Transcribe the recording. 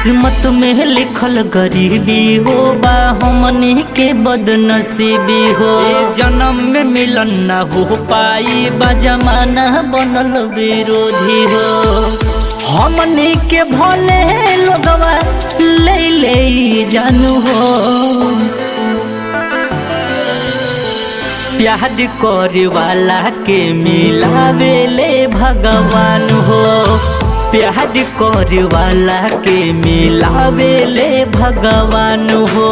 किस्मत में लिखल गरीबी हो बा हमनी के बदनसीबी हो। जन्म में मिलन न हो पाई बा जमाना बनल विरोधी हो। हमनी के भले लोगवा ले ले जानू हो। प्याज करे वाला के मिलावे ले भगवान हो। प्याज करे वाला के मिलावे ले भगवान हो।